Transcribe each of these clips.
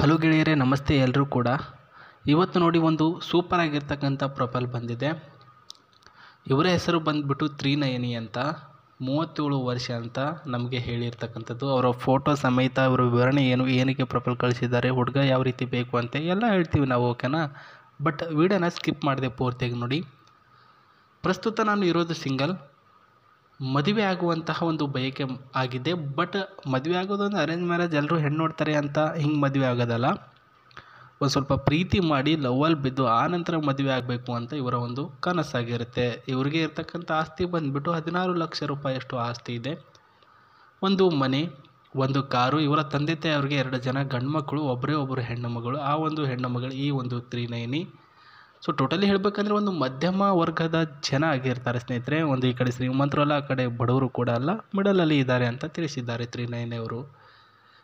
Hello ಗೆಳೆಯರೇ, ನಮಸ್ತೆ ಎಲ್ಲರೂ ಕೂಡ. ಇವತ್ತು ನೋಡಿ ಒಂದು ಸೂಪರ್ ಆಗಿರ್ತಕ್ಕಂಥ ಪ್ರೊಫೈಲ್ ಬಂದಿದೆ. ಇವರ ಹೆಸರು ಬಂದುಬಿಟ್ಟು 390 ಅಂತ, 37 ವರ್ಷ ಅಂತ ನಮಗೆ ಹೇಳಿರ್ತಕ್ಕಂಥದ್ದು. ಅವರ ಫೋಟೋ ಸಮೇತ ಅವರ ವಿವರಣೆ ಏನಕ್ಕೆ ಪ್ರೊಫೈಲ್ ಕಳಿಸಿದ್ದಾರೆ, ಹುಡುಗ ಯಾವ ರೀತಿ ಬೇಕು ಅಂತ ಎಲ್ಲ ಹೇಳ್ತೀವಿ ನಾವು, ಓಕೆನಾ. ಬಟ್ ವಿಡಿಯೋನ ಸ್ಕಿಪ್ ಮಾಡಿದೆ ಪೂರ್ತಿಯಾಗಿ ನೋಡಿ. ಪ್ರಸ್ತುತ ನಾನು ಇರೋದು ಸಿಂಗಲ್. ಮದುವೆ ಆಗುವಂತಹ ಒಂದು ಬಯಕೆ ಆಗಿದೆ. ಬಟ್ ಮದುವೆ ಆಗೋದೊಂದು ಅರೇಂಜ್ ಮ್ಯಾರೇಜ್, ಎಲ್ಲರೂ ಹೆಣ್ಣು ನೋಡ್ತಾರೆ ಅಂತ ಹಿಂಗೆ ಮದುವೆ ಆಗೋದಲ್ಲ. ಒಂದು ಸ್ವಲ್ಪ ಪ್ರೀತಿ ಮಾಡಿ ಲವ್ವಲ್ಲಿ ಬಿದ್ದು ಆ ನಂತರ ಮದುವೆ ಆಗಬೇಕು ಅಂತ ಇವರ ಒಂದು ಕನಸಾಗಿರುತ್ತೆ. ಇವರಿಗೆ ಇರ್ತಕ್ಕಂಥ ಆಸ್ತಿ ಬಂದುಬಿಟ್ಟು 16 ಲಕ್ಷ ರೂಪಾಯಿಯಷ್ಟು ಆಸ್ತಿ ಇದೆ. ಒಂದು ಮನೆ, ಒಂದು ಕಾರು. ಇವರ ತಂದೆ ತಾಯಿಯವ್ರಿಗೆ 2 ಜನ ಗಂಡು ಮಕ್ಕಳು, ಒಬ್ಬರು ಹೆಣ್ಣು ಮಗಳು. ಆ ಒಂದು ಹೆಣ್ಣು ಮಗಳು ಈ ಒಂದು 390. ಸೊ ಟೋಟಲಿ ಹೇಳಬೇಕಂದ್ರೆ ಒಂದು ಮಧ್ಯಮ ವರ್ಗದ ಜನ ಆಗಿರ್ತಾರೆ ಸ್ನೇಹಿತರೆ. ಒಂದು ಈ ಕಡೆ ಶ್ರೀಮಂತರು ಅಲ್ಲ, ಆ ಕಡೆ ಬಡವರು ಕೂಡ ಅಲ್ಲ, ಮಿಡಲಲ್ಲಿ ಇದ್ದಾರೆ ಅಂತ ತಿಳಿಸಿದ್ದಾರೆ 390 ಅವರು.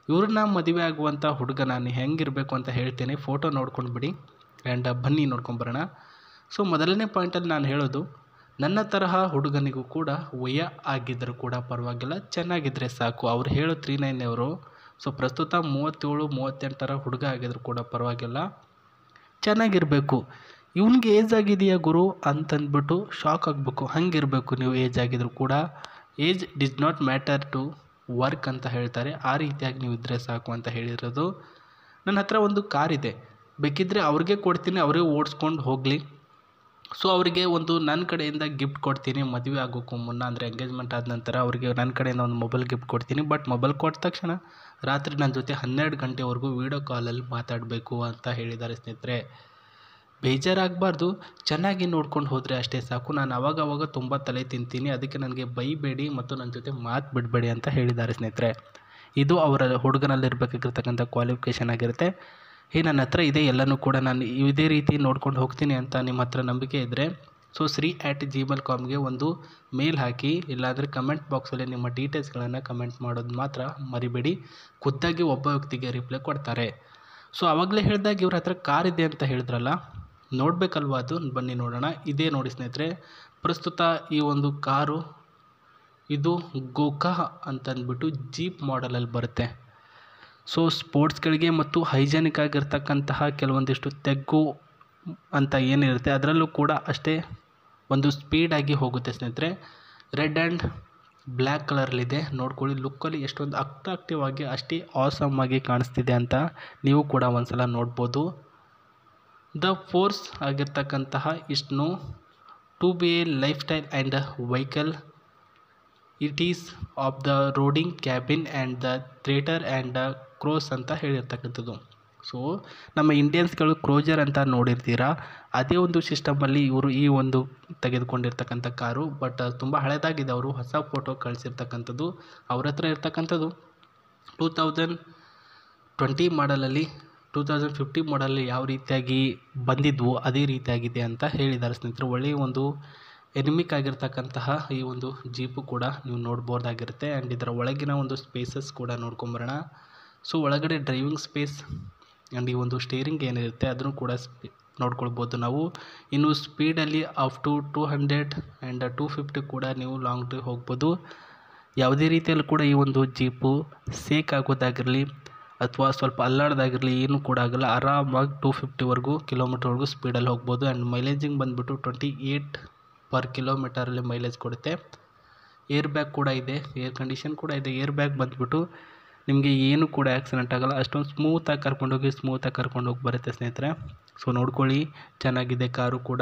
ಇವ್ರನ್ನ ಮದುವೆ ಆಗುವಂಥ ಹುಡುಗ ನಾನು ಹೆಂಗಿರಬೇಕು ಅಂತ ಹೇಳ್ತೇನೆ. ಫೋಟೋ ನೋಡ್ಕೊಂಡು ಬಿಡಿ ಆ್ಯಂಡ್ ಬನ್ನಿ ನೋಡ್ಕೊಂಬರೋಣ. ಸೊ ಮೊದಲನೇ ಪಾಯಿಂಟಲ್ಲಿ ನಾನು ಹೇಳೋದು, ನನ್ನ ತರಹ ಹುಡುಗನಿಗೂ ಕೂಡ ವಯ ಆಗಿದ್ದರೂ ಕೂಡ ಪರವಾಗಿಲ್ಲ, ಚೆನ್ನಾಗಿದ್ದರೆ ಸಾಕು. ಅವ್ರು ಹೇಳೋ 390 ಅವರು. ಸೊ ಪ್ರಸ್ತುತ 37-38 ಹುಡುಗ ಆಗಿದ್ರು ಕೂಡ ಪರವಾಗಿಲ್ಲ, ಚೆನ್ನಾಗಿರಬೇಕು. ಇವನಿಗೆ ಏಜ್ ಆಗಿದೆಯಾ ಗುರು ಅಂತಂದ್ಬಿಟ್ಟು ಶಾಕ್ ಆಗಬೇಕು. ಹಂಗಿರಬೇಕು ನೀವು ಏಜ್ ಆಗಿದ್ರು ಕೂಡ. Age does not matter to work ಅಂತ ಹೇಳ್ತಾರೆ. ಆ ರೀತಿಯಾಗಿ ನೀವು ಇದ್ದರೆ ಸಾಕು ಅಂತ ಹೇಳಿರೋದು. ನನ್ನ ಹತ್ರ ಒಂದು ಕಾರಿದೆ, ಬೇಕಿದ್ದರೆ ಅವ್ರಿಗೆ ಕೊಡ್ತೀನಿ, ಅವರೇ ಓಡಿಸ್ಕೊಂಡು ಹೋಗಲಿ. ಸೊ ಅವರಿಗೆ ಒಂದು ನನ್ನ ಕಡೆಯಿಂದ ಗಿಫ್ಟ್ ಕೊಡ್ತೀನಿ ಮದುವೆ ಆಗೋಕ್ಕೂ ಮುನ್ನ, ಅಂದರೆ ಎಂಗೇಜ್ಮೆಂಟ್ ಆದ ನಂತರ ಅವರಿಗೆ ನನ್ನ ಕಡೆಯಿಂದ ಒಂದು ಮೊಬೈಲ್ ಗಿಫ್ಟ್ ಕೊಡ್ತೀನಿ. ಬಟ್ ಮೊಬೈಲ್ ಕೊಟ್ಟ ತಕ್ಷಣ ರಾತ್ರಿ ನನ್ನ ಜೊತೆ 12 ಗಂಟೆವರೆಗೂ ವೀಡಿಯೋ ಕಾಲಲ್ಲಿ ಮಾತಾಡಬೇಕು ಅಂತ ಹೇಳಿದ್ದಾರೆ ಸ್ನೇಹಿತರೆ. ಬೇಜಾರಾಗಬಾರ್ದು, ಚೆನ್ನಾಗಿ ನೋಡ್ಕೊಂಡು ಹೋದರೆ ಅಷ್ಟೇ ಸಾಕು. ನಾನು ಅವಾಗವಾಗ ತುಂಬ ತಲೆ ತಿಂತೀನಿ, ಅದಕ್ಕೆ ನನಗೆ ಬೈಬೇಡಿ ಮತ್ತು ನನ್ನ ಜೊತೆ ಮಾತು ಬಿಡಬೇಡಿ ಅಂತ ಹೇಳಿದ್ದಾರೆ ಸ್ನೇಹಿತರೆ. ಇದು ಅವರ ಹುಡುಗನಲ್ಲಿರಬೇಕಾಗಿರ್ತಕ್ಕಂಥ ಕ್ವಾಲಿಫಿಕೇಷನ್ ಆಗಿರುತ್ತೆ. ನನ್ನ ಹತ್ರ ಇದೆ ಎಲ್ಲನೂ ಕೂಡ, ನಾನು ಇದೇ ರೀತಿ ನೋಡ್ಕೊಂಡು ಹೋಗ್ತೀನಿ ಅಂತ ನಿಮ್ಮ ಹತ್ರ ನಂಬಿಕೆ ಇದ್ದರೆ ಸೊ sri@gmail.comಗೆ ಒಂದು ಮೇಲ್ ಹಾಕಿ, ಇಲ್ಲಾಂದರೆ ಕಮೆಂಟ್ ಬಾಕ್ಸಲ್ಲಿ ನಿಮ್ಮ ಡೀಟೇಲ್ಸ್ಗಳನ್ನು ಕಮೆಂಟ್ ಮಾಡೋದು ಮಾತ್ರ ಮರಿಬೇಡಿ. ಖುದ್ದಾಗಿ ಒಬ್ಬ ವ್ಯಕ್ತಿಗೆ ರಿಪ್ಲೈ ಕೊಡ್ತಾರೆ. ಸೊ ಆವಾಗಲೇ ಹೇಳಿದಾಗ ಇವ್ರ ಹತ್ರ ಕಾರ್ ಇದೆ ಅಂತ ಹೇಳಿದ್ರಲ್ಲ, ನೋಡಬೇಕಲ್ವ, ಅದು ಬನ್ನಿ ನೋಡೋಣ. ಇದೇ ನೋಡಿ ಸ್ನೇಹಿತರೆ, ಪ್ರಸ್ತುತ ಈ ಒಂದು ಕಾರು ಇದು ಗೋಕಾ ಅಂತಂದ್ಬಿಟ್ಟು ಜೀಪ್ ಮಾಡೆಲಲ್ಲಿ ಬರುತ್ತೆ. ಸೊ ಸ್ಪೋರ್ಟ್ಸ್ಗಳಿಗೆ ಮತ್ತು ಹೈಜೆನಿಕ್ ಆಗಿರ್ತಕ್ಕಂತಹ ಕೆಲವೊಂದಿಷ್ಟು ತೆಗ್ಗು ಅಂತ ಏನಿರುತ್ತೆ ಅದರಲ್ಲೂ ಕೂಡ ಅಷ್ಟೇ ಒಂದು ಸ್ಪೀಡಾಗಿ ಹೋಗುತ್ತೆ ಸ್ನೇಹಿತರೆ. ರೆಡ್ ಆ್ಯಂಡ್ ಬ್ಲ್ಯಾಕ್ ಕಲರಲ್ಲಿದೆ. ನೋಡ್ಕೊಳ್ಳಿ, ಲುಕ್ಕಲ್ಲಿ ಎಷ್ಟೊಂದು ಅಟ್ರಾಕ್ಟಿವ್ ಆಗಿ ಅಷ್ಟೇ ಆಸಮ್ ಆಗಿ ಕಾಣಿಸ್ತಿದೆ ಅಂತ ನೀವು ಕೂಡ ಒಂದ್ಸಲ ನೋಡ್ಬೋದು. ದ ಫೋರ್ಸ್ ಆಗಿರ್ತಕ್ಕಂತಹ ಇಷ್ಟು to be a life style and vehicle, it is off the roading cabin and the theatre and the cross ಅಂತ ಹೇಳಿರ್ತಕ್ಕಂಥದ್ದು. ಸೊ ನಮ್ಮ ಇಂಡಿಯನ್ಸ್ಗಳು ಕ್ರೋಜರ್ ಅಂತ ನೋಡಿರ್ತೀರಾ, ಅದೇ ಒಂದು ಸಿಸ್ಟಮಲ್ಲಿ ಇವರು ಈ ಒಂದು ತೆಗೆದುಕೊಂಡಿರ್ತಕ್ಕಂಥ ಕಾರು. ಬಟ್ ತುಂಬ ಹಳೆದಾಗಿದೆ. ಅವರು ಹೊಸ ಫೋಟೋ ಕಳಿಸಿರ್ತಕ್ಕಂಥದ್ದು. ಅವ್ರ ಹತ್ರ ಇರ್ತಕ್ಕಂಥದ್ದು 2020 ಮಾಡಲಲ್ಲಿ, 2050 ಮಾಡಲಲ್ಲಿ ಯಾವ ರೀತಿಯಾಗಿ ಬಂದಿದ್ವು ಅದೇ ರೀತಿಯಾಗಿದೆ ಅಂತ ಹೇಳಿದ್ದಾರೆ ಸ್ನೇಹಿತರೆ. ಒಳ್ಳೆಯ ಒಂದು ಎನಿಮಿಕ್ ಆಗಿರ್ತಕ್ಕಂತಹ ಈ ಒಂದು ಜೀಪು ಕೂಡ ನೀವು ನೋಡ್ಬೋದಾಗಿರುತ್ತೆ. ಆ್ಯಂಡ್ ಇದರ ಒಳಗಿನ ಒಂದು ಸ್ಪೇಸಸ್ ಕೂಡ ನೋಡ್ಕೊಂಬರೋಣ. ಸೊ ಒಳಗಡೆ ಡ್ರೈವಿಂಗ್ ಸ್ಪೇಸ್ ಆ್ಯಂಡ್ ಈ ಒಂದು ಸ್ಟೇರಿಂಗ್ ಏನಿರುತ್ತೆ ಅದನ್ನು ಕೂಡ ನೋಡ್ಕೊಳ್ಬೋದು ನಾವು. ಇನ್ನು ಸ್ಪೀಡಲ್ಲಿ ಅಪ್ ಟು 200 ಆ್ಯಂಡ್ 250 ಕೂಡ ನೀವು ಲಾಂಗ್ ಡ್ರೈವ್ ಹೋಗ್ಬೋದು. ಯಾವುದೇ ರೀತಿಯಲ್ಲೂ ಕೂಡ ಈ ಒಂದು ಜೀಪು ಸೇಕ್ ಆಗೋದಾಗಿರಲಿ ಅಥವಾ ಸ್ವಲ್ಪ ಅಲ್ಲಾಡೋದಾಗಿರಲಿ ಏನೂ ಕೂಡ ಆಗೋಲ್ಲ. ಆರಾಮಾಗಿ 250ವರೆಗೂ ಕಿಲೋಮೀಟರ್ವರೆಗೂ ಸ್ಪೀಡಲ್ಲಿ ಹೋಗ್ಬೋದು. ಆ್ಯಂಡ್ ಮೈಲೇಜಿಂಗ್ ಬಂದುಬಿಟ್ಟು 28 ಪರ್ ಕಿಲೋಮೀಟರಲ್ಲಿ ಮೈಲೇಜ್ ಕೊಡುತ್ತೆ. ಏರ್ ಬ್ಯಾಗ್ ಕೂಡ ಇದೆ, ಏರ್ ಕಂಡೀಷನ್ ಕೂಡ ಇದೆ. ಏರ್ ಬ್ಯಾಗ್ ಬಂದುಬಿಟ್ಟು ನಿಮಗೆ ಏನು ಕೂಡ ಆ್ಯಕ್ಸಿಡೆಂಟ್ ಆಗೋಲ್ಲ. ಅಷ್ಟೊಂದು ಸ್ಮೂತಾಗಿ ಕರ್ಕೊಂಡೋಗಿ ಬರುತ್ತೆ ಸ್ನೇಹಿತರೆ. ಸೊ ನೋಡ್ಕೊಳ್ಳಿ, ಚೆನ್ನಾಗಿದೆ ಕಾರು ಕೂಡ.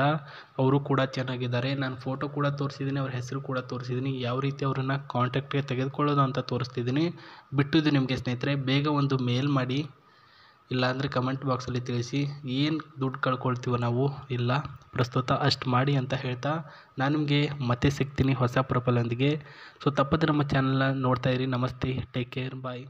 ಅವರು ಕೂಡ ಚೆನ್ನಾಗಿದ್ದಾರೆ. ನಾನು ಫೋಟೋ ಕೂಡ ತೋರಿಸಿದ್ದೀನಿ, ಅವ್ರ ಹೆಸರು ಕೂಡ ತೋರಿಸಿದ್ದೀನಿ, ಯಾವ ರೀತಿ ಅವರನ್ನು ಕಾಂಟ್ಯಾಕ್ಟ್ಗೆ ತೆಗೆದುಕೊಳ್ಳೋದು ಅಂತ ತೋರಿಸ್ತಿದ್ದೀನಿ. ಬಿಟ್ಟಿದ್ದು ನಿಮಗೆ ಸ್ನೇಹಿತರೆ. ಬೇಗ ಒಂದು ಮೇಲ್ ಮಾಡಿ, ಇಲ್ಲಾಂದರೆ ಕಮೆಂಟ್ ಬಾಕ್ಸಲ್ಲಿ ತಿಳಿಸಿ. ಏನು ದುಡ್ಡು ಕಳ್ಕೊಳ್ತೀವೋ ನಾವು, ಇಲ್ಲ ಪ್ರಸ್ತುತ ಅಷ್ಟು ಮಾಡಿ ಅಂತ ಹೇಳ್ತಾ ನಾನು ನಿಮಗೆ ಮತ್ತೆ ಸಿಗ್ತೀನಿ ಹೊಸ ಪ್ರೊಫೈಲೊಂದಿಗೆ. ಸೊ ತಪ್ಪದೆ ನಮ್ಮ ಚಾನಲ್ನ ನೋಡ್ತಾಯಿರಿ. ನಮಸ್ತೆ, ಟೇಕ್ ಕೇರ್, ಬಾಯ್.